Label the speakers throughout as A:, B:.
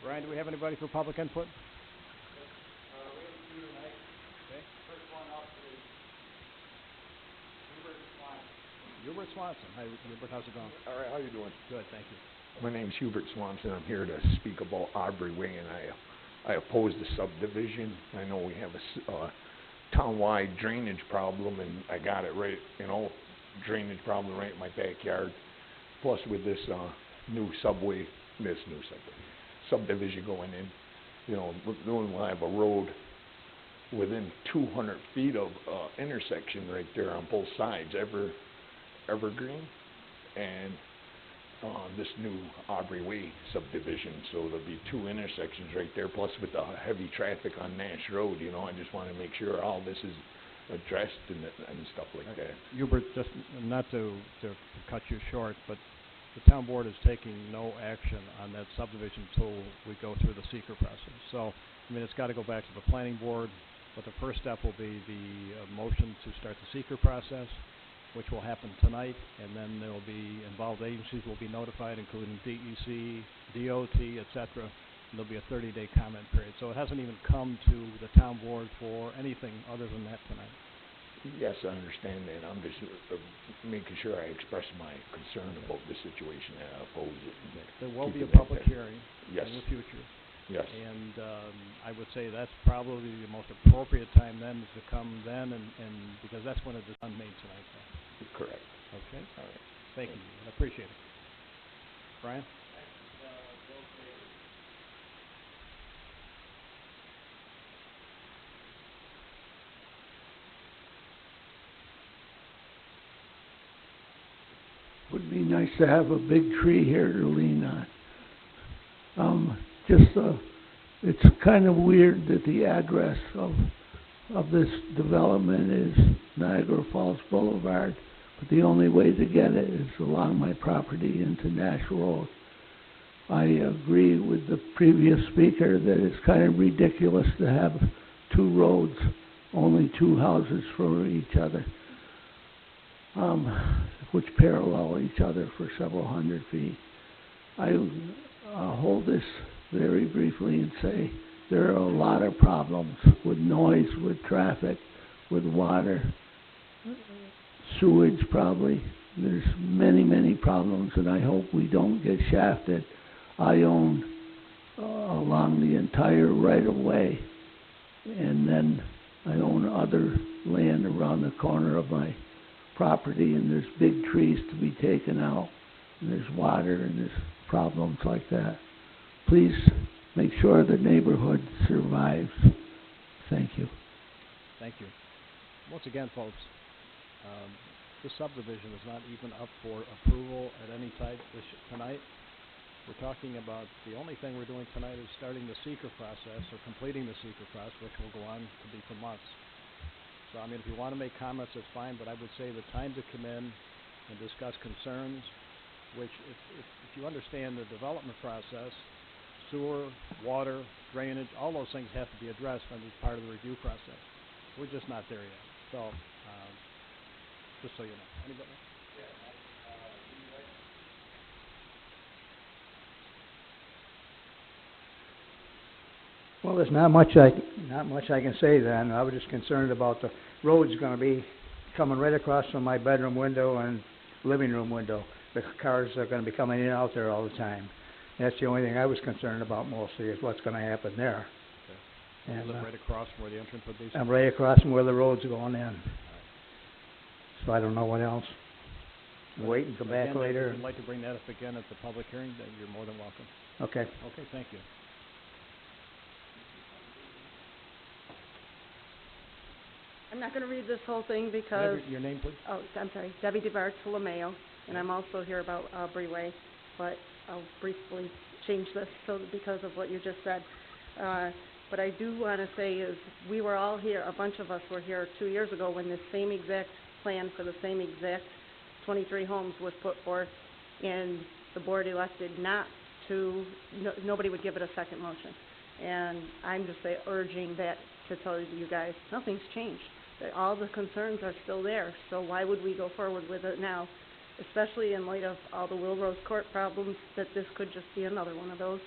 A: Brian, do we have anybody for public input?
B: We have a few tonight.
A: Okay.
B: First one up is Hubert Swanson.
A: Hubert Swanson. Hi, Hubert. How's it going?
C: All right, how you doing?
A: Good, thank you.
C: My name's Hubert Swanson. I'm here to speak about Aubrey Way, and I oppose the subdivision. I know we have a town-wide drainage problem, and I got it right, drainage problem right in my backyard. Plus with this subdivision going in, we'll have a road within 200 feet of intersection right there on both sides, Evergreen, and this new Aubrey Way subdivision. So there'll be two intersections right there, plus with the heavy traffic on Nash Road, I just want to make sure all this is addressed and stuff like that.
A: Hubert, just not to cut you short, but the town board is taking no action on that subdivision until we go through the seeker process. So, it's got to go back to the planning board, but the first step will be the motion to start the seeker process, which will happen tonight, and then there will be involved agencies will be notified, including DEC, DOT, etc. There'll be a 30-day comment period. So it hasn't even come to the town board for anything other than that tonight.
C: Yes, I understand that. I'm just making sure I express my concern about the situation and I oppose it.
A: There will be a public hearing in the future.
C: Yes.
A: And I would say that's probably the most appropriate time then is to come then, and because that's when it is unmade tonight. Then.
C: Correct.
A: Okay. All right. Thank you. I appreciate it. Brian?
D: Would be nice to have a big tree here to lean on. It's kind of weird that the address of this development is Niagara Falls Boulevard, but the only way to get it is along my property into Nash Road. I agree with the previous speaker that it's kind of ridiculous to have two roads, only two houses for each other, which parallel each other for several hundred feet. I'll hold this very briefly and say there are a lot of problems with noise, with traffic, with water, sewage probably. There's many, many problems, and I hope we don't get shafted. I own along the entire right-of-way, and then I own other land around the corner of my property, and there's big trees to be taken out, and there's water, and there's problems like that. Please make sure the neighborhood survives. Thank you.
A: Thank you. Once again, folks, this subdivision is not even up for approval at any time tonight. We're talking about the only thing we're doing tonight is starting the seeker process or completing the seeker process, which will go on to be for months. So, if you want to make comments, that's fine, but I would say the time to come in and discuss concerns, which if you understand the development process, sewer, water, drainage, all those things have to be addressed as part of the review process. We're just not there yet. So, just so you know. Anybody?
E: Well, there's not much I can say then. I was just concerned about the road's going to be coming right across from my bedroom window and living room window. The cars are going to be coming in and out there all the time. That's the only thing I was concerned about mostly is what's going to happen there.
A: Okay. And you live right across from where the entrance would be?
E: I'm right across from where the road's going in. So I don't know what else. Wait and come back later.
A: If you'd like to bring that up again at the public hearing, then you're more than welcome.
E: Okay.
A: Okay, thank you.
F: I'm not going to read this whole thing because...
A: Your name, please?
F: Oh, I'm sorry. Debbie DeBartolomeo, and I'm also here about Aubrey Way, but I'll briefly change this because of what you just said. What I do want to say is we were all here, a bunch of us were here 2 years ago when this same exact plan for the same exact 23 homes was put forth, and the board elected not to, nobody would give it a second motion. And I'm just urging that to tell you guys, nothing's changed. All the concerns are still there, so why would we go forward with it now, especially in light of all the Will Rose Court problems, that this could just be another one of those.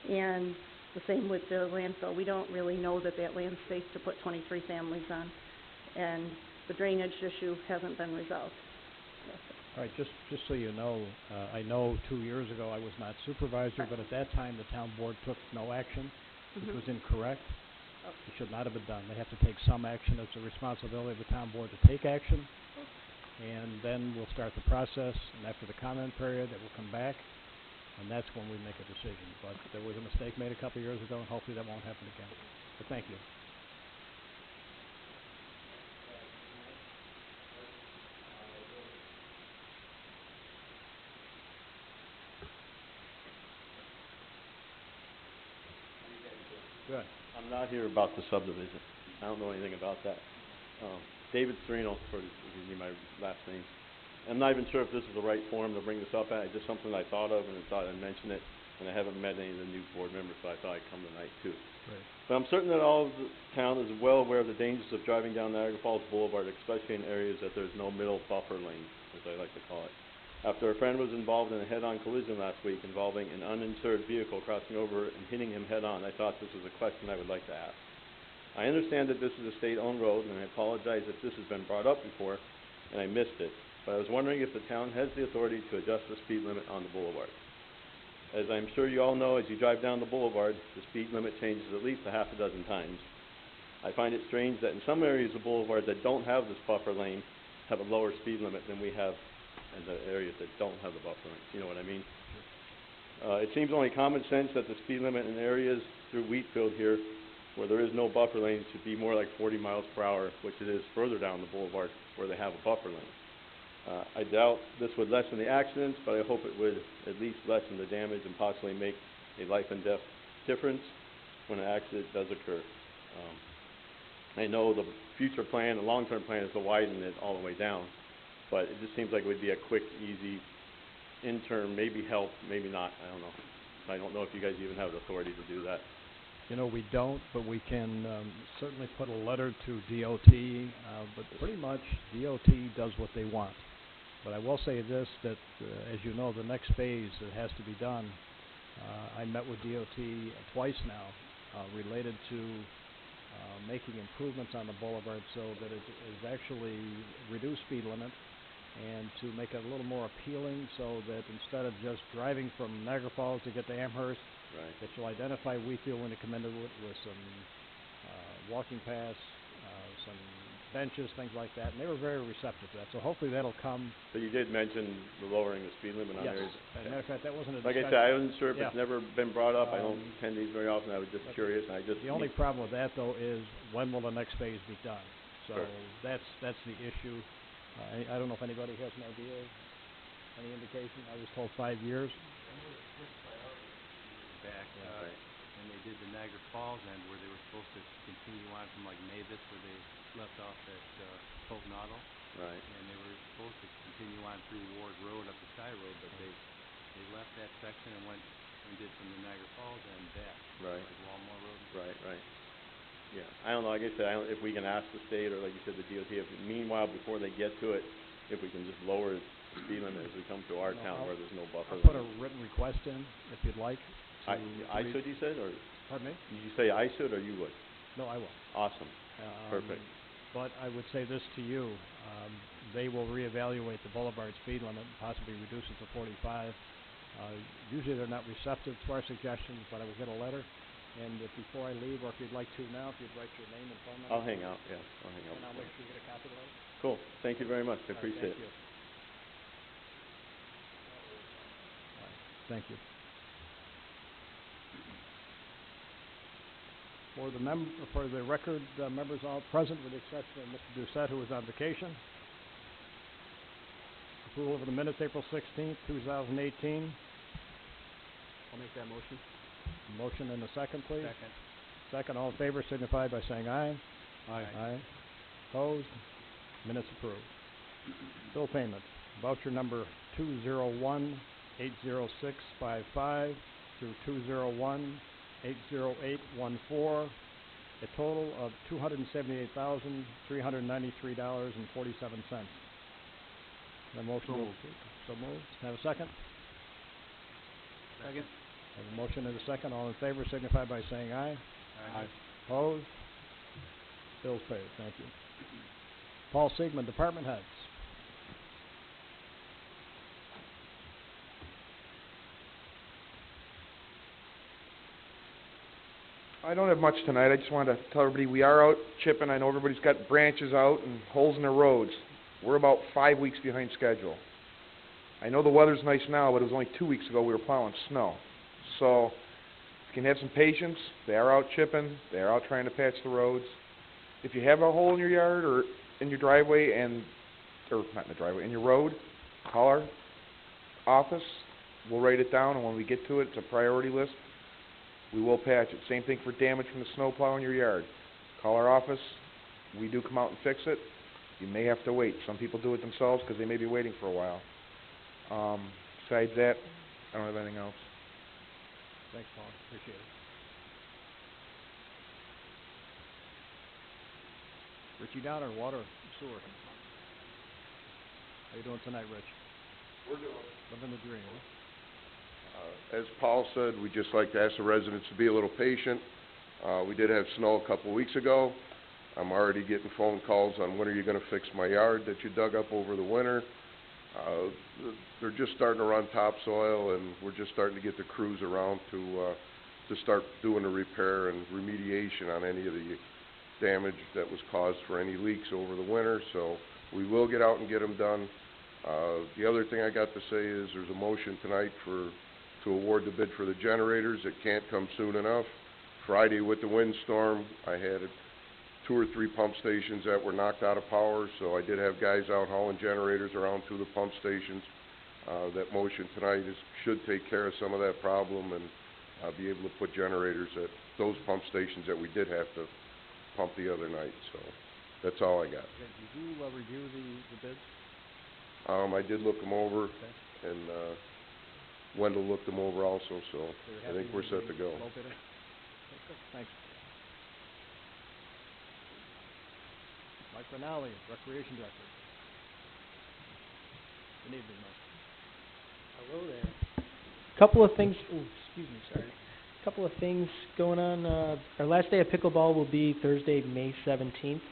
F: And the same with the landfill. We don't really know that that land's safe to put 23 families on. And the drainage issue hasn't been resolved.
A: All right, just so you know, I know 2 years ago I was not supervisor, but at that time the town board took no action, which was incorrect. It should not have been done. They have to take some action. It's the responsibility of the town board to take action. And then we'll start the process, and after the comment period, it will come back, and that's when we make a decision. But there was a mistake made a couple years ago, and hopefully that won't happen again. But thank you. Good.
G: I'm not here about the subdivision. I don't know anything about that. David Serino, for giving you my last name. I'm not even sure if this is the right forum to bring this up at. It's just something I thought of and I thought I'd mention it. And I haven't met any of the new board members, so I thought I'd come tonight too.
A: Right.
G: But I'm certain that all of the town is well aware of the dangers of driving down Niagara Falls Boulevard, especially in areas that there's no middle buffer lane, as I like to call it. After a friend was involved in a head-on collision last week involving an uninsured vehicle crossing over and hitting him head-on, I thought this was a question I would like to ask. I understand that this is a state-owned road, and I apologize if this has been brought up before and I missed it, but I was wondering if the town has the authority to adjust the speed limit on the boulevard. As I'm sure you all know, as you drive down the boulevard, the speed limit changes at least a half a dozen times. I find it strange that in some areas of boulevard that don't have this buffer lane have a lower speed limit than we have in the areas that don't have the buffer lane. You know what I mean? It seems only common sense that the speed limit in areas through Wheatfield here where there is no buffer lane should be more like 40 miles per hour, which it is further down the boulevard where they have a buffer lane. I doubt this would lessen the accidents, but I hope it would at least lessen the damage and possibly make a life and death difference when an accident does occur. I know the future plan, the long-term plan is to widen it all the way down, but it just seems like it would be a quick, easy interim, maybe help, maybe not, I don't know. I don't know if you guys even have the authority to do that.
A: You know, we don't, but we can certainly put a letter to DOT, but pretty much DOT does what they want. But I will say this, that as you know, the next phase that has to be done, I met with DOT twice now, related to making improvements on the boulevard so that it is actually reduced speed limit and to make it a little more appealing so that instead of just driving from Niagara Falls to get to Amherst,
G: Right.
A: that you'll identify Wheatfield when you come into it with some walking paths, some benches, things like that, and they were very receptive to that. So hopefully that'll come.
G: But you did mention the lowering the speed limit on
A: Yes.
G: areas.
A: As a matter of fact, that wasn't a
G: Like I
A: discussion.
G: said, I wasn't sure if
A: Yeah.
G: it's never been brought up. I don't
A: Um,
G: attend these very often. I was just curious, and I just...
A: The only problem with that, though, is when will the next phase be done? So
G: Sure.
A: that's the issue. I don't know if anybody has an idea, any indication. I was told 5 years.
H: Back,
G: Right.
H: when they did the Niagara Falls end, where they were supposed to continue on from like Mavis, where they left off at, Fulton Auto,
G: Right.
H: and they were supposed to continue on through Ward Road up to Sky Road, but they left that section and went and did from the Niagara Falls end back.
G: Right.
H: Like Walmore Road.
G: Right. Yeah, I don't know, like I said, if we can ask the state, or like you said, the DOT, if meanwhile, before they get to it, if we can just lower the speed limit as we come to our
A: No,
G: town where there's no buffer.
A: I'll put a written request in, if you'd like.
G: I should, you said, or
A: Pardon me?
G: did you say I should, or you would?
A: No, I will.
G: Awesome, perfect.
A: But I would say this to you, they will reevaluate the boulevard speed limit and possibly reduce it to 45. Usually they're not receptive to our suggestions, but I will get a letter. And if before I leave, or if you'd like to now, if you'd write your name and phone number.
G: I'll hang out, yes, I'll hang out.
A: And I'll
G: before.
A: make sure you get a copy of the letter.
G: Cool, thank you very much, I
A: All right,
G: appreciate it.
A: Thank you. All right, thank you. For the record, members all present with the exception of Mr. Doucette, who was on vacation. Approval of the minutes, April 16th, 2018.
H: I'll make that motion.
A: Motion and a second, please.
H: Second.
A: Second, all in favor signify by saying aye.
H: Aye.
A: Aye. Opposed? Minutes approved. Bill payment. Voucher number 201-80655 through 201-80814. A total of $278,393.47. The motion.
H: So moved.
A: So moved. Have a second?
H: Second.
A: Have a motion and a second. All in favor signify by saying aye.
H: Aye.
A: Opposed? Bills paid. Thank you. Paul Siegman, Department Heads.
I: I don't have much tonight. I just wanted to tell everybody we are out chipping. I know everybody's got branches out and holes in their roads. We're about 5 weeks behind schedule. I know the weather's nice now, but it was only 2 weeks ago we were plowing snow. So, you can have some patience. They are out chipping. They are out trying to patch the roads. If you have a hole in your yard or in your driveway or not in the driveway, in your road, call our office. We'll write it down, and when we get to it, it's a priority list. We will patch it. Same thing for damage from the snow plow in your yard. Call our office. We do come out and fix it. You may have to wait. Some people do it themselves because they may be waiting for a while. Besides that, I don't have anything else.
A: Thanks, Paul. Appreciate it. Richie Donner, Water and Sewer. How you doing tonight, Rich?
J: We're doing.
A: Living the dream, huh?
J: As Paul said, we'd just like to ask the residents to be a little patient. We did have snow a couple weeks ago. I'm already getting phone calls on when are you going to fix my yard that you dug up over the winter. They're just starting to run topsoil, and we're just starting to get the crews around to start doing the repair and remediation on any of the damage that was caused for any leaks over the winter. So we will get out and get them done. The other thing I got to say is there's a motion tonight to award the bid for the generators. It can't come soon enough. Friday with the windstorm, I had 2 or 3 pump stations that were knocked out of power, so I did have guys out hauling generators around to the pump stations. That motion tonight should take care of some of that problem and be able to put generators at those pump stations that we did have to pump the other night. So that's all I got.
A: Okay. Did you review the bids?
J: I did look them over,
A: Okay.
J: and Wendell looked them over also, so
A: So you're
J: I
A: happy
J: think we're
A: with
J: set
A: the
J: to go.
A: low bidder? Okay, good. Thanks. Mike Rinaldi, Recreation Director. Good evening, Mike.
K: Hello there. Couple of things, Couple of things going on. Our last day of pickleball will be Thursday, May 17th.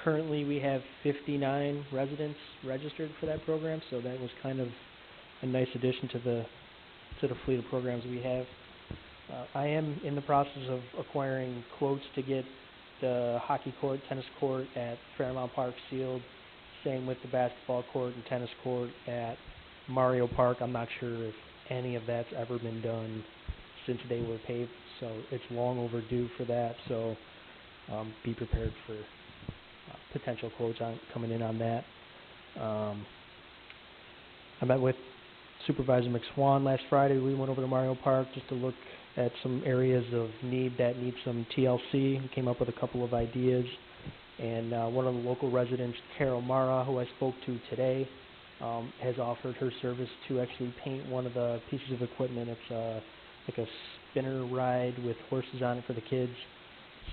K: Currently, we have 59 residents registered for that program, so that was kind of a nice addition to the fleet of programs we have. I am in the process of acquiring quotes to get the hockey court, tennis court at Fairmount Park sealed. Same with the basketball court and tennis court at Mario Park. I'm not sure if any of that's ever been done since they were paved, so it's long overdue for that. So be prepared for potential quotes coming in on that. I met with Supervisor McSwan last Friday. We went over to Mario Park just to look at some areas of need that need some TLC. We came up with a couple of ideas. And one of the local residents, Carol Mara, who I spoke to today, has offered her service to actually paint one of the pieces of equipment. It's like a spinner ride with horses on it for the kids.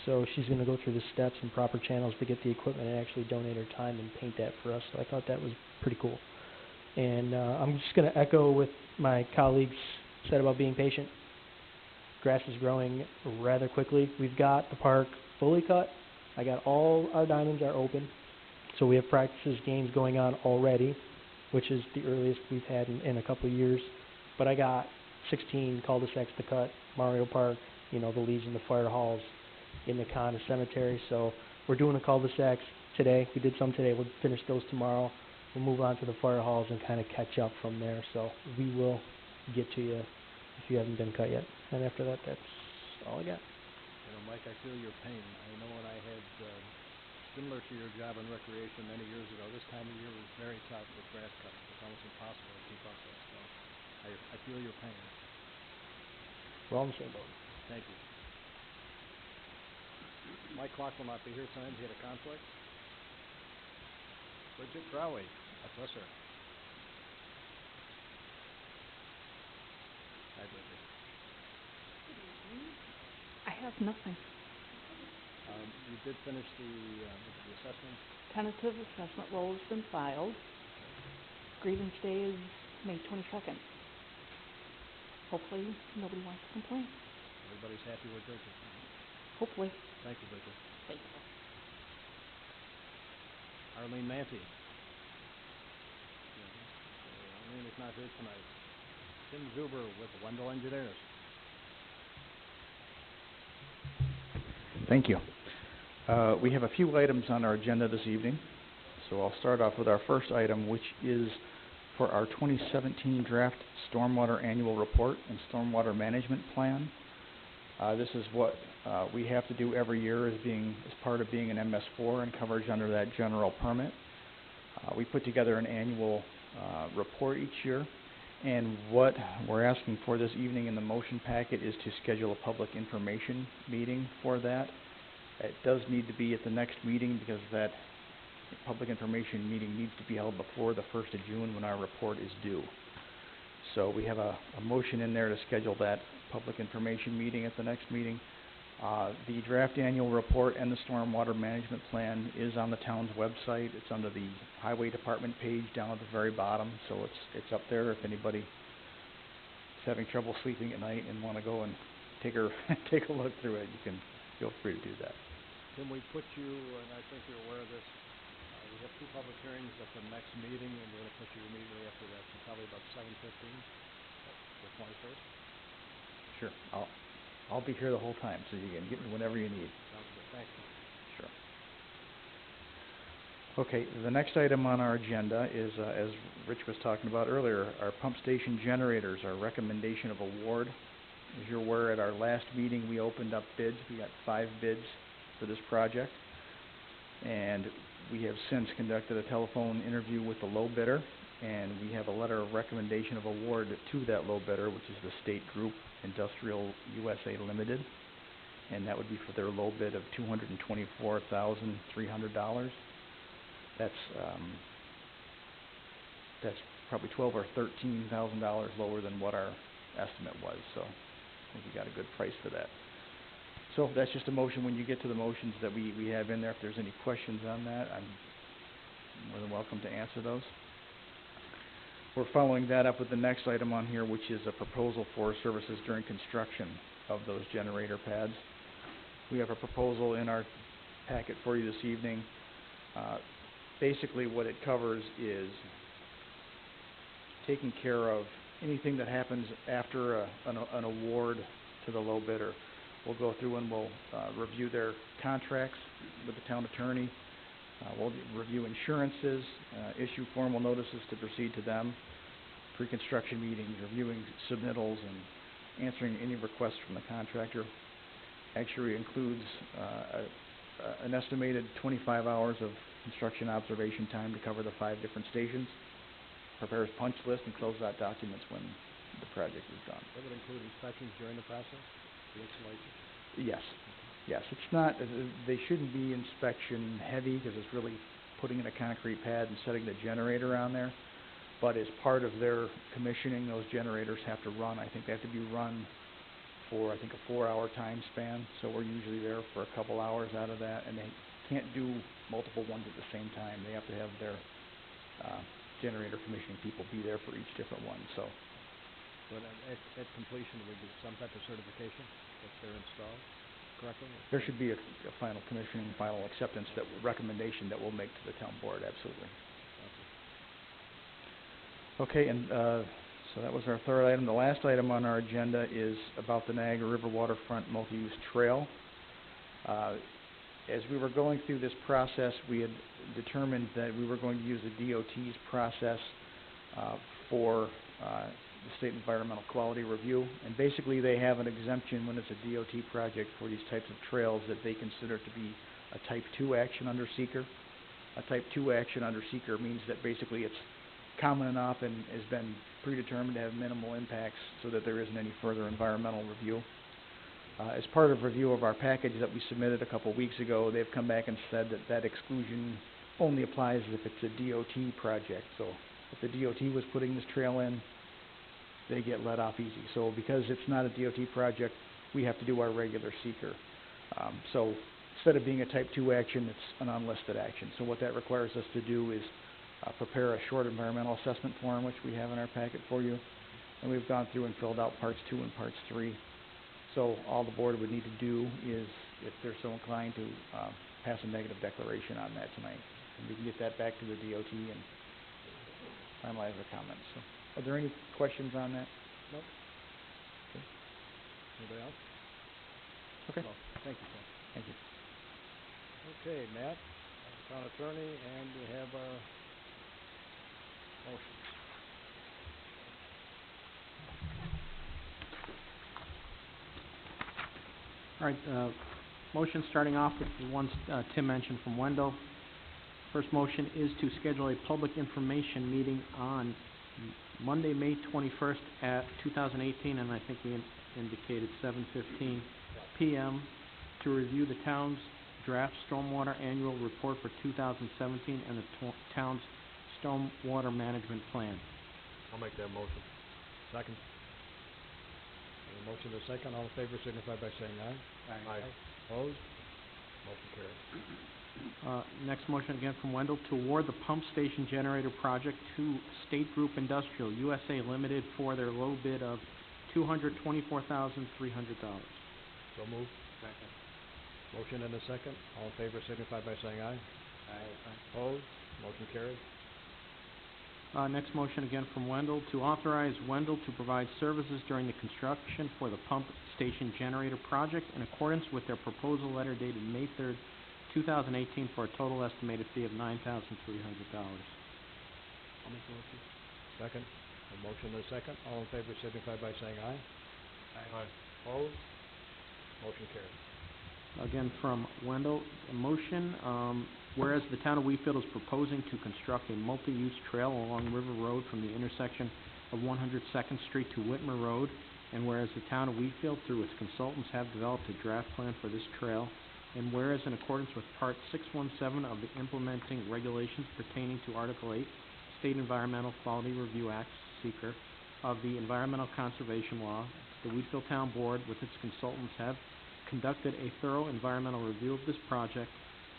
K: So she's going to go through the steps and proper channels to get the equipment and actually donate her time and paint that for us. So I thought that was pretty cool. And I'm just going to echo what my colleagues said about being patient. Grass is growing rather quickly. We've got the park fully cut. I got all our diamonds are open. So we have practices, games going on already, which is the earliest we've had in a couple of years. But I got 16 cul-de-sacs to cut, Mario Park, the Legion, the fire halls, in the Connor Cemetery. So we're doing the cul-de-sacs today. We did some today. We'll finish those tomorrow. We'll move on to the fire halls and kind of catch up from there. So we will get to you if you haven't been cut yet. And after that, that's all I got.
A: Mike, I feel your pain. I know when I had, similar to your job in recreation many years ago, this time of year was very tough with grass cutting. It's almost impossible to keep up with. So I feel your pain.
K: We're all in the same boat.
A: Thank you. Mike Clark will not be here tonight. He had a conflict. Bridget Crowley. That's us, sir. Hi, Bridget.
L: I have nothing.
A: You did finish the assessment?
L: Tentative assessment roll has been filed. Grievance day is May 22nd. Hopefully, nobody wants to complain.
A: Everybody's happy with drinking.
L: Hopefully.
A: Thank you, Victor.
L: Thank you.
A: Arlene Manti. Arlene is not here tonight. Tim Zuber with Wendell Engineers.
M: Thank you. We have a few items on our agenda this evening. So I'll start off with our first item, which is for our 2017 draft Stormwater Annual Report and Stormwater Management Plan. This is what we have to do every year as part of being an MS4 and coverage under that general permit. We put together an annual report each year, and what we're asking for this evening in the motion packet is to schedule a public information meeting for that. It does need to be at the next meeting because that public information meeting needs to be held before the 1st of June when our report is due. So we have a motion in there to schedule that public information meeting at the next meeting. The draft annual report and the stormwater management plan is on the town's website. It's under the highway department page down at the very bottom, so it's up there if anybody is having trouble sleeping at night and want to go and take a look through it. You can feel free to do that.
A: Can we put you, and I think you're aware of this, we have 2 public hearings at the next meeting, and we're going to put you immediately after that, so probably about 7:15, the 21st.
M: Sure. I'll be here the whole time, so you can get me whenever you need.
A: Sounds good. Thank you.
M: Sure. Okay, the next item on our agenda is, as Rich was talking about earlier, our pump station generators, our recommendation of award. As you're aware, at our last meeting, we opened up bids. We got 5 bids for this project, and we have since conducted a telephone interview with the low bidder, and we have a letter of recommendation of award to that low bidder, which is the State Group Industrial USA Limited, and that would be for their low bid of $224,300. That's probably $12,000 or $13,000 lower than what our estimate was, so I think we got a good price for that. So that's just a motion. When you get to the motions that we have in there, if there's any questions on that, I'm more than welcome to answer those. We're following that up with the next item on here, which is a proposal for services during construction of those generator pads. We have a proposal in our packet for you this evening. Basically what it covers is taking care of anything that happens after an award to the low bidder. We'll go through and we'll review their contracts with the town attorney. We'll review insurances, issue formal notices to proceed to them, pre-construction meetings, reviewing submittals, and answering any requests from the contractor. Actually includes an estimated 25 hours of construction observation time to cover the 5 different stations, prepares punch lists and closes out documents when the project is done.
A: That would include inspections during the process, the installation?
M: Yes. Yes, it's not, they shouldn't be inspection heavy because it's really putting in a concrete pad and setting the generator on there. But as part of their commissioning, those generators have to run. I think they have to be run for, a 4-hour time span. So we're usually there for a couple hours out of that, and they can't do multiple ones at the same time. They have to have their generator commissioning people be there for each different one. So,
A: But at completion, we do some type of certification if they're installed correctly?
M: there should be a final commissioning, final acceptance, recommendation that we'll make to the town board, absolutely. Okay, and so that was our third item. The last item on our agenda is about the Niagara River Waterfront Multi-Use Trail. As we were going through this process, we had determined that we were going to use the DOT's process for the State Environmental Quality Review, and basically they have an exemption when it's a DOT project for these types of trails that they consider to be a Type 2 action under seeker. A Type 2 action under seeker means that basically it's common enough and has been predetermined to have minimal impacts so that there isn't any further environmental review. As part of review of our package that we submitted a couple weeks ago, they've come back and said that that exclusion only applies if it's a DOT project. So if the DOT was putting this trail in, they get let off easy. So because it's not a DOT project, we have to do our regular seeker. So instead of being a Type 2 action, it's an unlisted action. So what that requires us to do is prepare a short environmental assessment form, which we have in our packet for you, and we've gone through and filled out parts 2 and parts 3. So all the board would need to do is, if they're so inclined, to pass a negative declaration on that tonight. And we can get that back to the DOT and finalize the comments. So, are there any questions on that?
A: Nope.
M: Okay.
A: Anybody else?
M: Okay.
A: No. Thank you, Paul.
M: Thank you.
A: Okay, Matt, town attorney, and we have our motion.
K: All right, motion starting off with the ones Tim mentioned from Wendell. First motion is to schedule a public information meeting on Monday, May 21st at 2018, and I think we indicated 7:15 p.m. to review the town's draft stormwater annual report for 2017 and the town's stormwater management plan.
A: I'll make that motion. Second. A motion and a second. All in favor signify by saying aye.
H: Aye.
A: Opposed? Motion carried.
K: Next motion again from Wendell to award the pump station generator project to State Group Industrial USA Limited for their low bid of $224,300.
A: So moved.
H: Second.
A: Motion and a second. All in favor signify by saying aye.
H: Aye.
A: Opposed? Motion carried.
K: Next motion again from Wendell to authorize Wendell to provide services during the construction for the pump station generator project in accordance with their proposal letter dated May 3rd, 2018 for a total estimated fee of $9,300.
A: I'll make the motion. Second. A motion and a second. All in favor signify by saying aye.
H: Aye.
A: Opposed? Motion carried.
K: Again from Wendell, a motion, whereas the town of Wheatfield is proposing to construct a multi-use trail along River Road from the intersection of 102nd Street to Whitmer Road, and whereas the town of Wheatfield, through its consultants, have developed a draft plan for this trail, and whereas in accordance with Part 617 of the implementing regulations pertaining to Article 8, State Environmental Quality Review Act, SEQR, of the Environmental Conservation Law, the Wheatfield Town Board, with its consultants, have conducted a thorough environmental review of this project.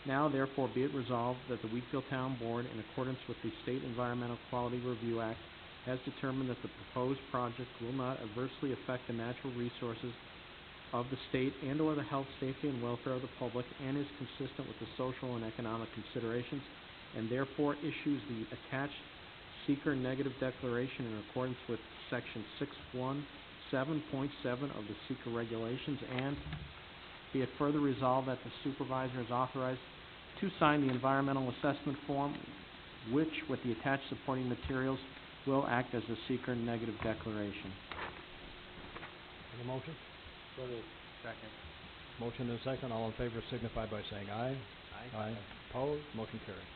K: Now, therefore, be it resolved that the Wheatfield Town Board, in accordance with the State Environmental Quality Review Act, has determined that the proposed project will not adversely affect the natural resources of the state and or the health, safety, and welfare of the public, and is consistent with the social and economic considerations, and therefore issues the attached seeker negative declaration in accordance with Section 617.7 of the seeker regulations, and be it further resolved that the supervisor is authorized to sign the environmental assessment form, which, with the attached supporting materials, will act as a seeker negative declaration.
A: Any motion?
H: So moved. Second.
A: Motion and a second. All in favor signify by saying aye. Aye. Opposed? Motion carried.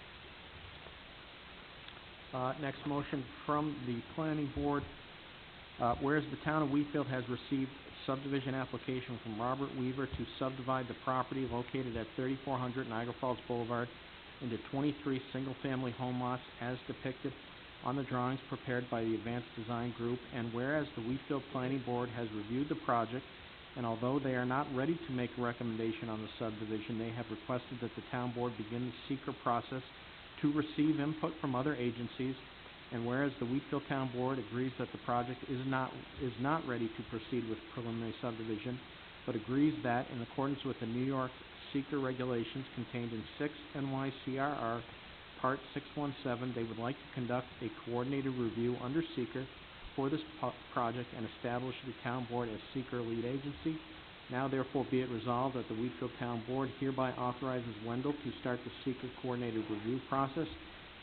K: Next motion from the planning board. Whereas the town of Wheatfield has received subdivision application from Robert Weaver to subdivide the property located at 3400 Niagara Falls Boulevard into 23 single-family home lots as depicted on the drawings prepared by the Advanced Design Group, and whereas the Wheatfield Planning Board has reviewed the project, and although they are not ready to make a recommendation on the subdivision, they have requested that the town board begin the seeker process to receive input from other agencies, and whereas the Wheatfield Town Board agrees that the project is not ready to proceed with preliminary subdivision, but agrees that, in accordance with the New York seeker regulations contained in 6 NYCRR Part 617, they would like to conduct a coordinated review under seeker for this project and establish the town board as seeker lead agency. Now, therefore, be it resolved that the Wheatfield Town Board hereby authorizes Wendell to start the seeker coordinated review process,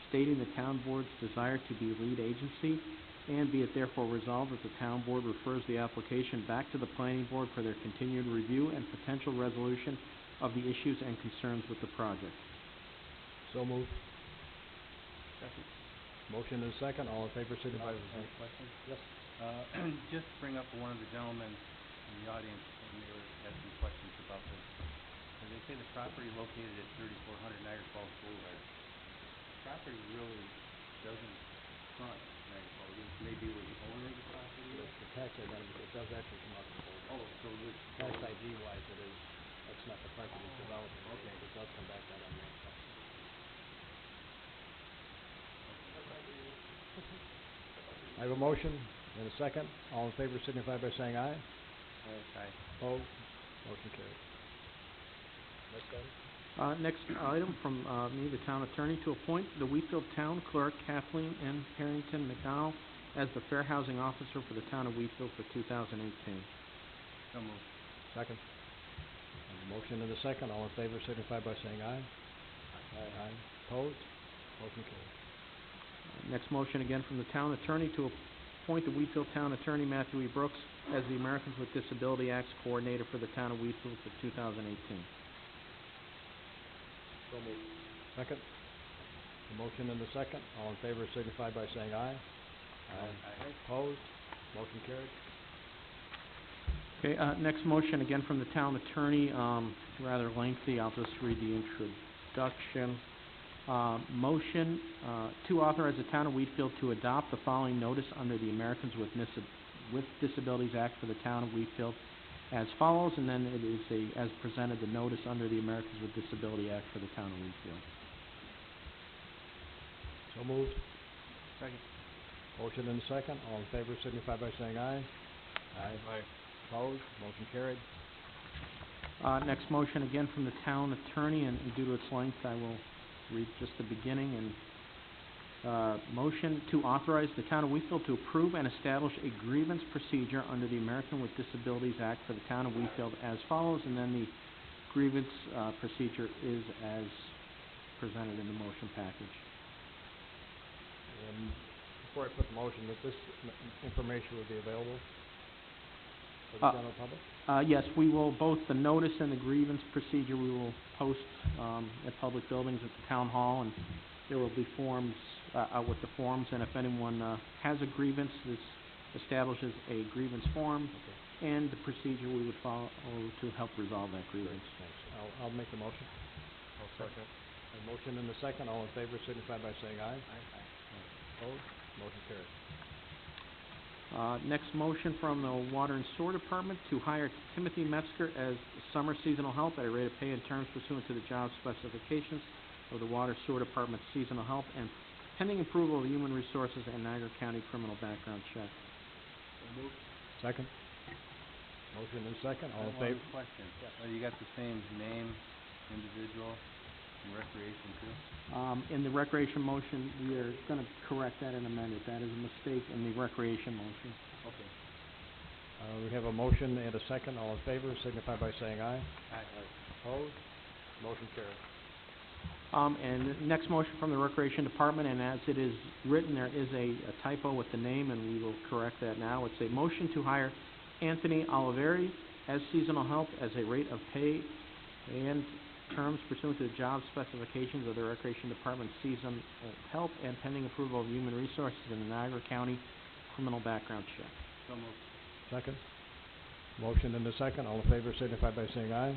K: stating the town board's desire to be lead agency, and be it therefore resolved that the town board refers the application back to the planning board for their continued review and potential resolution of the issues and concerns with the project.
A: So moved.
H: Second.
A: Motion and a second. All in favor signify by saying
H: Any questions?
A: yes.
H: Just to bring up one of the gentlemen in the audience when they were asking questions about this. When they say the property located at 3400 Niagara Falls Boulevard, the property really doesn't front Niagara Falls. It may be where the owner of the property is.
A: The tax identity, it does actually come out of the board.
H: Oh, so this.
A: Tax ID wise, it is, that's not the part that is developing.
H: Okay.
A: It does come back out on the tax. I have a motion And a second. All in favor signify by saying aye.
H: Aye.
A: Opposed? Motion carried. Next item?
N: Next item from, me, the town attorney, to appoint the Wheatfield Town Clerk Kathleen N. Harrington McDonald as the Fair Housing Officer for the town of Wheatfield for 2018.
H: So moved.
A: Second. And a motion and a second. All in favor signify by saying aye. Aye. Opposed? Motion carried.
N: Next motion again from the town attorney to appoint the Wheatfield Town Attorney Matthew E. Brooks as the Americans with Disability Act's Coordinator for the town of Wheatfield for 2018.
A: So moved. Second. A motion and a second. All in favor signify by saying aye.
H: Aye.
A: Opposed? Motion carried.
N: Okay, next motion again from the town attorney, rather lengthy. I'll just read the introduction. Motion to authorize the town of Wheatfield to adopt the following notice under the Americans with Disabilities Act for the town of Wheatfield as follows, and then it is as presented, the notice under the Americans with Disability Act for the town of Wheatfield.
A: So moved.
H: Second.
A: Motion and a second. All in favor signify by saying aye. Aye. Opposed? Motion carried.
N: Next motion again from the town attorney, and due to its length, I will read just the beginning. And motion to authorize the town of Wheatfield to approve and establish a grievance procedure under the American with Disabilities Act for the town of Wheatfield as follows, and then the grievance procedure is as presented in the motion package.
A: And before I put the motion, that this information will be available for the general public?
N: Yes, we will, both the notice and the grievance procedure, we will post at public buildings at the town hall, and there will be forms out with the forms, and if anyone has a grievance, this establishes a grievance form and the procedure we would follow to help resolve that grievance.
A: Thanks. I'll make the motion. I'll second. A motion and a second. All in favor signify by saying aye. Aye. Opposed? Motion carried.
N: Next motion from the Water and Sewer Department to hire Timothy Metzger as summer seasonal help at a rate of pay and terms pursuant to the job specifications of the Water Sewer Department's seasonal help and pending approval of the Human Resources and Niagara County criminal background check.
A: So moved. Second. Motion and second. All in
H: One
A: favor?
H: question. You got the same name, individual, and recreation too?
N: In the recreation motion, we are gonna correct that and amend it. That is a mistake in the recreation motion.
H: Okay.
A: We have a motion and a second. All in favor signify by saying aye.
H: Aye.
A: Opposed? Motion carried.
N: And the next motion from the Recreation Department, and as it is written, there is a typo with the name, and we will correct that now. It's a motion to hire Anthony Oliveri as seasonal help as a rate of pay and terms pursuant to the job specifications of the Recreation Department season help and pending approval of Human Resources in the Niagara County criminal background check.
H: So moved.
A: Second. Motion and a second. All in favor signify by saying aye.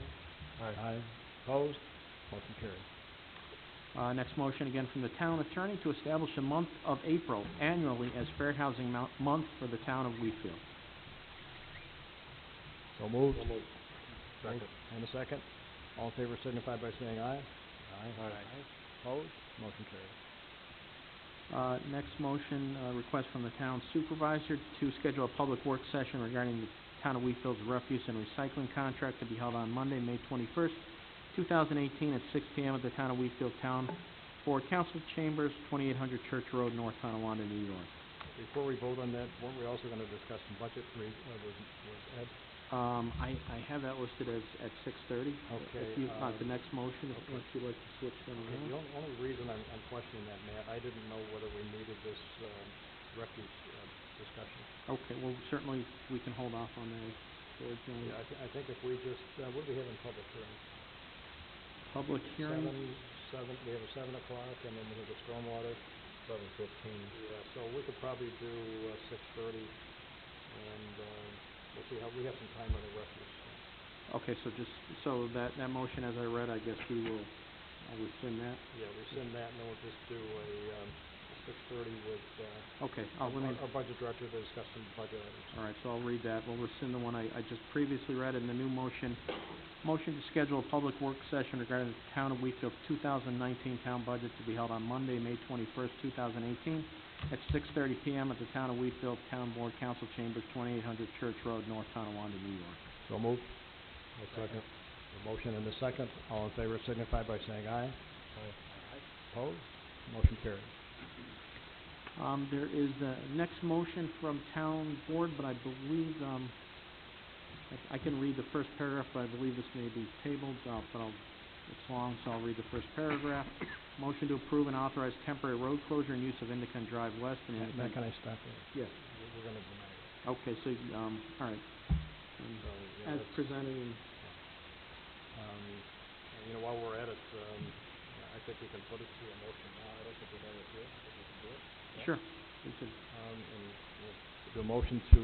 A: Aye. Opposed? Motion carried.
N: Next motion again from the town attorney to establish a month of April annually as Fair Housing Month for the town of Wheatfield.
A: So moved. Second. And a second. All in favor signify by saying aye. Aye. Opposed? Motion carried.
N: Next motion, request from the town supervisor to schedule a public work session regarding the town of Wheatfield's refuse and recycling contract to be held on Monday, May 21st, 2018 at 6 p.m. at the town of Wheatfield Town Board Council Chambers, 2800 Church Road, North Tonawanda, New York.
A: Before we vote on that, weren't we also gonna discuss some budget with Ed?
N: I have that listed as at 6:30.
A: Okay,
N: If you, the next motion, if you'd like to switch them
A: Okay,
N: around.
A: the only reason I'm questioning that, Matt, I didn't know whether we needed this, refuse, discussion.
N: Okay, well, certainly we can hold off on that.
A: Yeah, I think if we just, we'll be having public hearing.
N: Public hearing,
A: We have a 7 o'clock, and then we have the stormwater. 7:15. Yeah, so we could probably do, 6:30, and, we'll see how, we have some time on the refuse.
N: okay, so that motion as I read, I guess we will, I'll rescind that.
A: Yeah, rescind that, and then we'll just do a, 6:30 with,
N: Okay, let me,
A: our budget director to discuss some budget items.
N: all right, so I'll read that. We'll rescind the one I just previously read, and the new motion to schedule a public work session regarding the town of Wheatfield's 2019 town budget to be held on Monday, May 21st, 2018, at 6:30 PM at the Town of Wheatfield Town Board Council Chambers, 2800 Church Road, North Tonawanda, New York.
A: So moved. Second. A motion and a second. All in favor signify by saying aye. Aye. Opposed? Motion carried.
N: There is the next motion from Town Board, but I believe, I can read the first paragraph, but I believe this may be tabled, it's long, so I'll read the first paragraph. Motion to approve and authorize temporary road closure and use of Indicon Drive West and
A: Matt,
N: Indicon...
A: can I stop there?
N: Yes.
A: We're gonna deny it.
N: Okay, so, all right.
A: So,
N: As presented in...
A: and while we're at it, I think we can put it to a motion now. I don't think we're going to do it, but we can do it. Yeah?
N: Sure. We could,
A: And we'll do a motion to,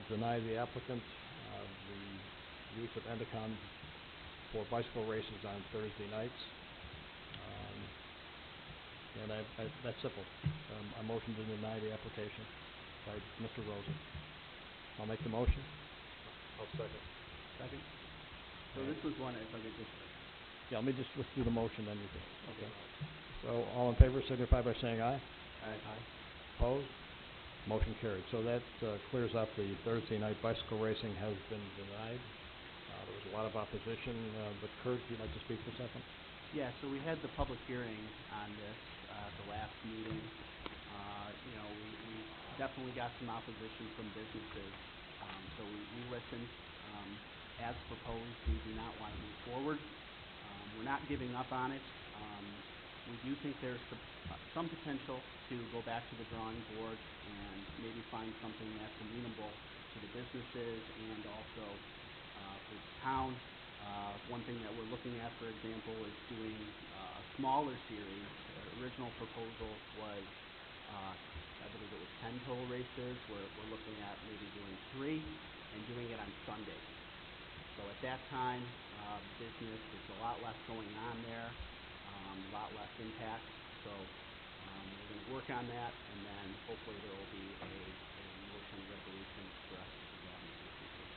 A: deny the applicant, the use of Endicon for bicycle races on Thursday nights. And that's simple. A motion to deny the application by Mr. Rosen. I'll make the motion. I'll second.
N: second. So this was one, if I could just...
A: Yeah, let's do the motion, then you can, okay. So, all in favor signify by saying aye.
N: Aye.
A: Opposed? Motion carried. So that, clears up the Thursday night bicycle racing has been denied. There was a lot of opposition, but Kurt, would you like to speak for a second?
O: Yeah, so we had the public hearing on this, the last meeting. We definitely got some opposition from businesses, so we listened. As proposed, we do not want to move forward. We're not giving up on it. We do think there's some potential to go back to the drawing board and maybe find something that's amenable to the businesses and also for the town. One thing that we're looking at, for example, is doing a smaller series. The original proposal was, I believe it was 10 total races. We're looking at maybe doing 3 and doing it on Sundays. So at that time, business, there's a lot less going on there, a lot less impact. So we're going to work on that, and then hopefully there will be a motion resolution for us to do that in the future.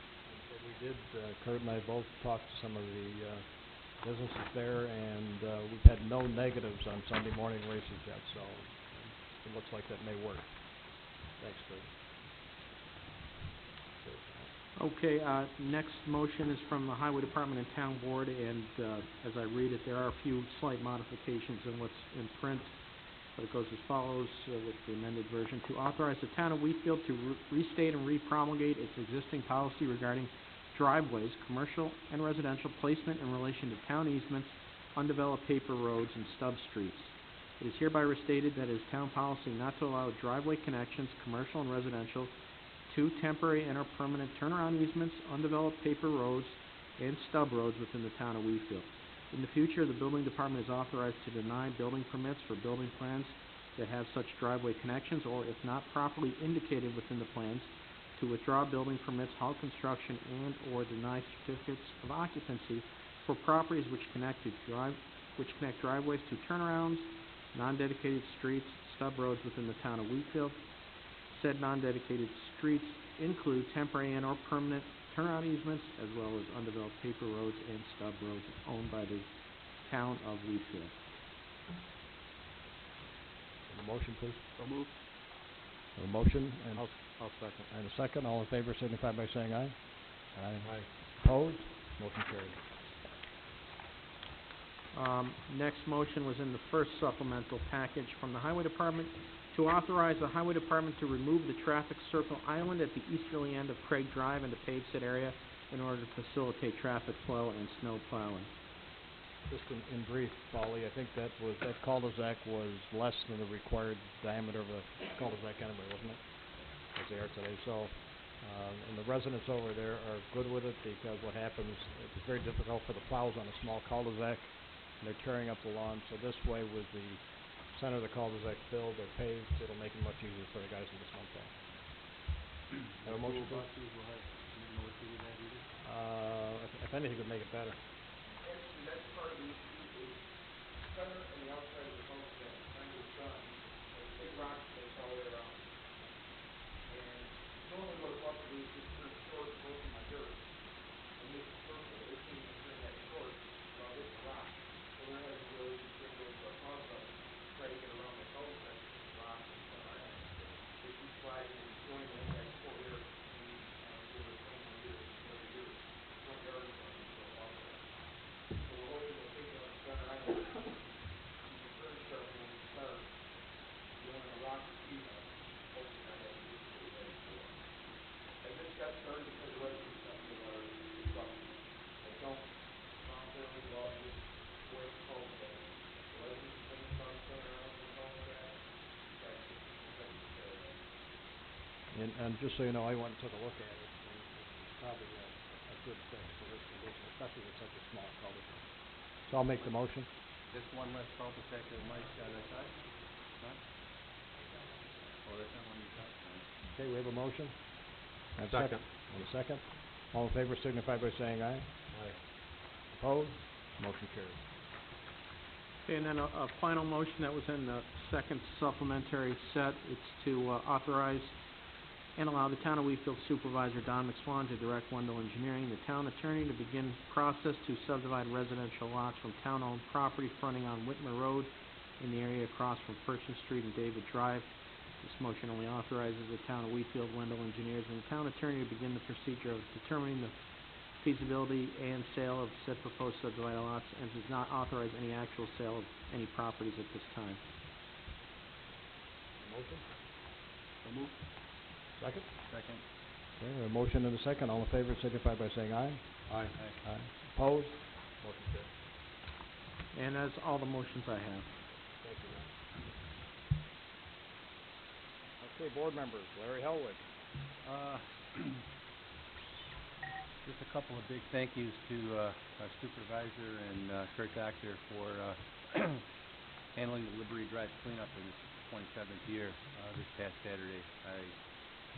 A: We did, Kurt and I both talked to some of the businesses there, and we've had no negatives on Sunday morning races yet, so it looks like that may work. Thanks, Kurt.
N: Okay, next motion is from the Highway Department and Town Board, and as I read it, there are a few slight modifications in what's in print, but it goes as follows with the amended version. To authorize the Town of Wheatfield to restate and repromulgate its existing policy regarding driveways, commercial and residential placement in relation to town easements, undeveloped paper roads, and stub streets. It is hereby restated that it is town policy not to allow driveway connections, commercial and residential, to temporary and or permanent turnaround easements, undeveloped paper roads, and stub roads within the Town of Wheatfield. In the future, the building department is authorized to deny building permits for building plans that have such driveway connections, or if not properly indicated within the plans, to withdraw building permits, halt construction, and or deny certificates of occupancy for properties which connect driveways to turnarounds, non-dedicated streets, stub roads within the Town of Wheatfield. Said non-dedicated streets include temporary and or permanent turnaround easements, as well as undeveloped paper roads and stub roads owned by the Town of Wheatfield.
A: A motion, please.
O: So moved.
A: A motion, and
G: I'll second.
A: and a second. All in favor signify by saying aye. Aye. Opposed? Motion carried.
N: Next motion was in the first supplemental package from the Highway Department to authorize the Highway Department to remove the traffic circle island at the easterly end of Craig Drive and to pave said area in order to facilitate traffic flow and snow plowing.
A: Just in brief, Polly, I think that cul-de-sac was less than the required diameter of the cul-de-sac anyway, wasn't it? As they are today. So, and the residents over there are good with it because what happens, it's very difficult for the plows on a small cul-de-sac, and they're tearing up the lawn. So this way, with the center of the cul-de-sac filled or paved, it'll make it much easier for the guys with the snowplow. Have a motion, please?
H: Buses will have nothing more to do with that either?
A: If anything, it would make it better.
I: Actually, that's part of the issue, is center and the outside of the cul-de-sac, when it was done, there's big rocks placed all the way around. And normally what a bus would do is just turn short and go through my dirt, and make a circle, but they can't even turn that short without hitting the rock. So they're having to go, bring those bus out, try to get around the cul-de-sac, because the rocks and stuff. got started because the residents got to our construction. I don't voluntarily go out and just work cul-de-sac. The residents finish about a center around the cul-de-sac, try to protect the area.
A: And just so you know, I went and took a look at it, and it's probably a good fix for this condition, especially with such a small cul-de-sac. So I'll make the motion.
H: Just one less cul-de-sac that Mike's got aside? Huh? Oh, that's not one you talked about.
A: Okay, we have a motion. And a
H: Second.
A: And a second. All in favor signify by saying aye.
H: Aye.
A: Opposed? Motion carries.
N: Okay, and then a final motion that was in the second supplementary set. It's to authorize and allow the town of Wheatfield Supervisor Don McSwan to direct Wendell Engineering, the town attorney, to begin process to subdivide residential lots from town-owned property fronting on Whitmer Road in the area across from Pershing Street and David Drive. This motion only authorizes the town of Wheatfield, Wendell Engineers, and the town attorney to begin the procedure of determining the feasibility and sale of said proposed subdivided lots, and does not authorize any actual sale of any properties at this time.
A: Motion?
O: So moved.
A: Second?
H: Second.
A: Okay, we have a motion and a second. All in favor signify by saying aye.
H: Aye.
A: Aye. Opposed? Motion carries.
N: And that's all the motions I have.
A: Thank you, Ron. Okay, board members, Larry Hellwig.
H: Just a couple of big thank yous to our supervisor and Kurt Doctor for handling the Liberty Drive cleanup in its 27th year this past Saturday. I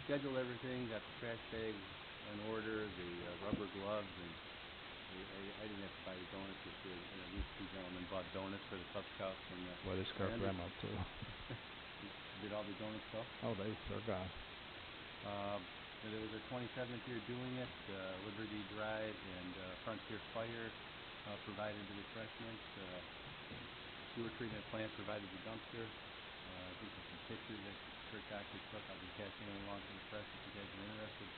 H: scheduled everything, got the trash bags in order, the rubber gloves, and I didn't have to buy the donuts this year. These two gentlemen bought donuts for the Cub Scouts. And,
A: Well, they scarfed them up too.
H: Did all the donuts go?
A: Oh, they're gone.
H: But it was their 27th year doing it. Liberty Drive and Frontier Fire provided the refreshments. The sewer treatment plant provided the dumpster. I think there's some pictures that Kurt Doctor took. I'll be passing them along to the press if you guys are interested.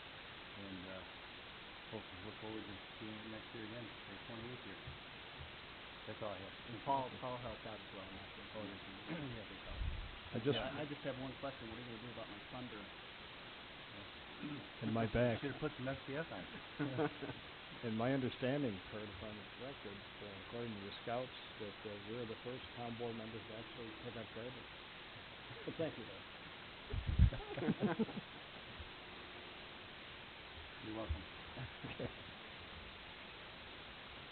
H: And hopefully look forward to doing it next year again, for the 28th year. That's all I have.
O: And Paul helped out as well, not just
H: Oh,
O: me. Yeah, big help. I just have one question. What are you gonna do about my sunburn?
A: In my back.
H: Should have put some SPF on.
A: In my understanding, Kurt, if I'm correct, according to the scouts, that we're the first town board members to actually pick up garbage. Thank you, Larry.
H: You're welcome.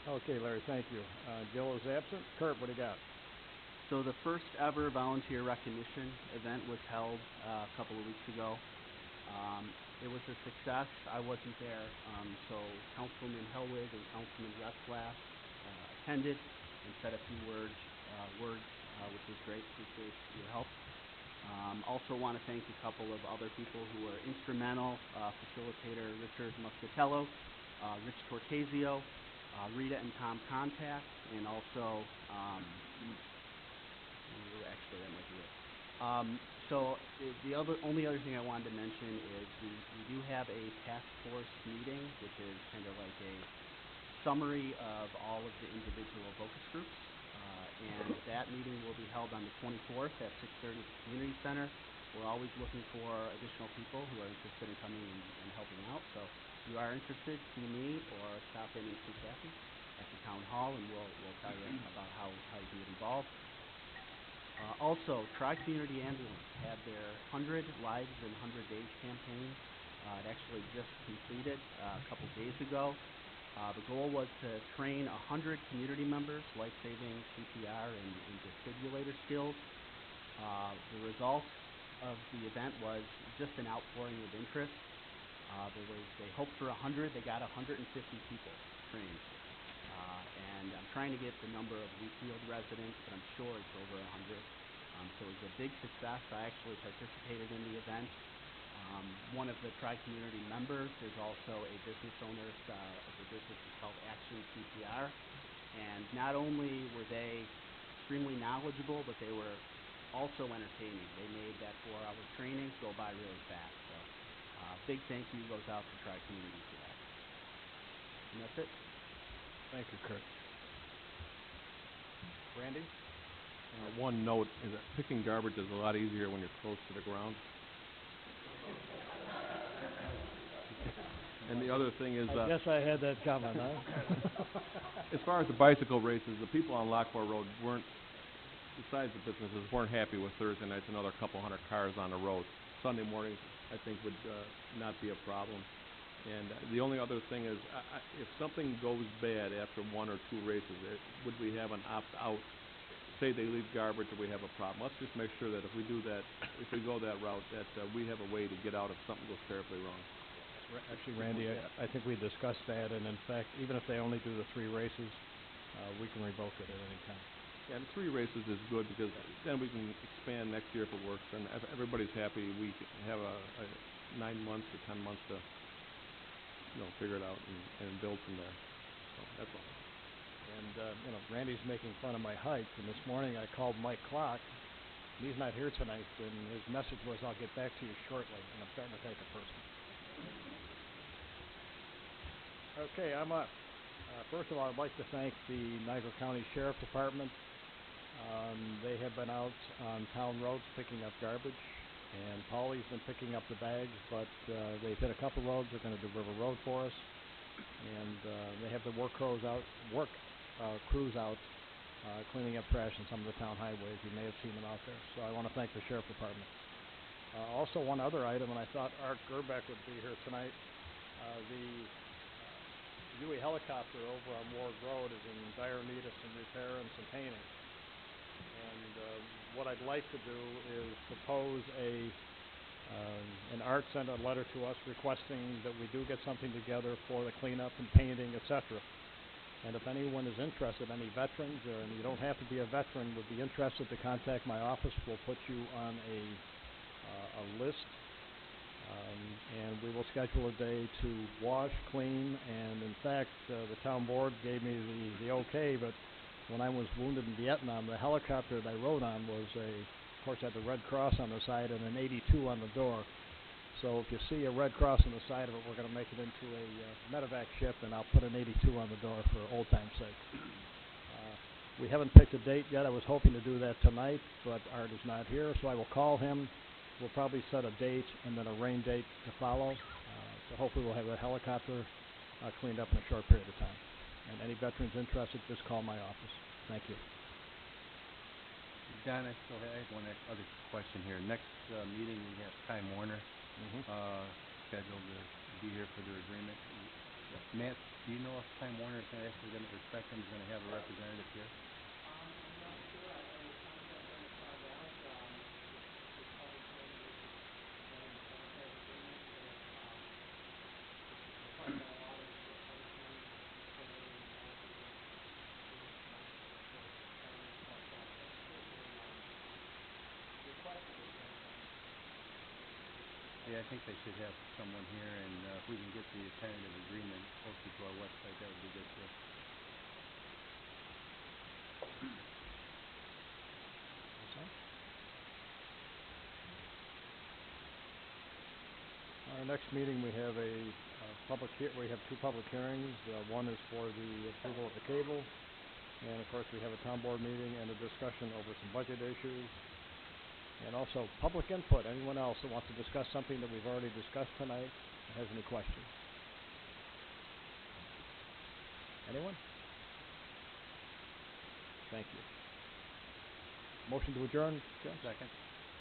A: Okay, Larry, thank you. Jill is absent. Kurt, what do you got?
O: So the first ever volunteer recognition event was held a couple of weeks ago. It was a success. I wasn't there, so Councilman Hellwig and Councilman Retzlaff attended and said a few words, which was great. Appreciate your help. Also want to thank a couple of other people who were instrumental, facilitator Richard Muscatello, Rich Torcasio, Rita and Tom Contact, and also, actually that might be it. So the only other thing I wanted to mention is we do have a task force meeting, which is kind of like a summary of all of the individual focus groups. And that meeting will be held on the 24th at 6:30 at the community center. We're always looking for additional people who are interested in coming and helping out. So if you are interested, see me or stop in and see Kathy at the town hall, and we'll tell you about how you can get involved. Also, Tri-Community Ambulance had their 100 Lives in 100 Days campaign. It actually just completed a couple days ago. The goal was to train 100 community members, life-saving CPR and defibrillator skills. The result of the event was just an outpouring of interest. They hoped for 100, they got 150 people trained. And I'm trying to get the number of Wheatfield residents, but I'm sure it's over 100. So it was a big success. I actually participated in the event. One of the Tri-Community members is also a business owner. The business is called Action CPR. And not only were they extremely knowledgeable, but they were also entertaining. They made that 4-hour training go by really fast. So big thank you goes out to Tri-Community for that. And that's it.
A: Thank you, Kurt. Randy?
P: One note is that picking garbage is a lot easier when you're close to the ground. And the other thing is,
A: I guess I had that comment, huh?
P: as far as the bicycle races, the people on Lockport Road weren't, besides the businesses, weren't happy with Thursday nights, another couple hundred cars on the road. Sunday mornings, I think, would not be a problem. And the only other thing is, if something goes bad after one or two races, would we have an opt-out? Say they leave garbage or we have a problem. Let's just make sure that if we do that, if we go that route, that we have a way to get out if something goes terribly wrong.
A: Actually, Randy, I think we discussed that, and in fact, even if they only do the 3 races, we can revoke it at any time.
P: Yeah, and 3 races is good because then we can expand next year if it works. And if everybody's happy, we can have a 9 months or 10 months to, figure it out and build from there. So that's all.
A: And, Randy's making fun of my height, and this morning I called Mike Clark. He's not here tonight, and his message was, "I'll get back to you shortly," and I'm starting to take it personal. Okay, I'm up. First of all, I'd like to thank the Niagara County Sheriff Department. They have been out on town roads picking up garbage, and Paulie's been picking up the bags, but they've hit a couple roads. They're going to do River Road for us, and they have the work crews out cleaning up trash in some of the town highways. You may have seen them out there, so I want to thank the Sheriff Department. Also, one other item, and I thought Art Gerbeck would be here tonight. The Huey helicopter over on Ward Road is in dire need of some repair and some painting. And what I'd like to do is propose and Art sent a letter to us requesting that we do get something together for the cleanup and painting, etc. And if anyone is interested, any veterans, and you don't have to be a veteran, would be interested to contact my office, we'll put you on a list. And we will schedule a day to wash, clean, and in fact, the town board gave me the okay, but when I was wounded in Vietnam, the helicopter that I rode on was of course, had the Red Cross on the side and an 82 on the door. So if you see a Red Cross on the side of it, we're going to make it into a medevac ship, and I'll put an 82 on the door for old time's sake. We haven't picked a date yet. I was hoping to do that tonight, but Art is not here, so I will call him. We'll probably set a date and then a rain date to follow. So hopefully we'll have that helicopter cleaned up in a short period of time. And any veterans interested, just call my office. Thank you.
H: Don, I have one other question here. Next meeting, we have Time Warner scheduled to be here for their agreement. Matt, do you know if Time Warner is actually going to, or Spectrum is going to have a representative here?
B: I'm not sure. I will contact them to find out. It's public hearing, this is when the public has agreement, we're talking about a lot of the public hearing, generally in the past, we get agreements tonight, so it's kind of like that. That's still very much requested is one thing.
H: Yeah, I think they should have someone here, and if we can get the tentative agreement posted to our website, that would be good too.
A: Our next meeting, we have we have 2 public hearings. One is for the approval of the cable, and of course we have a town board meeting and a discussion over some budget issues. And also public input. Anyone else that wants to discuss something that we've already discussed tonight or has any questions? Anyone? Thank you. Motion to adjourn, Joe?
H: Second.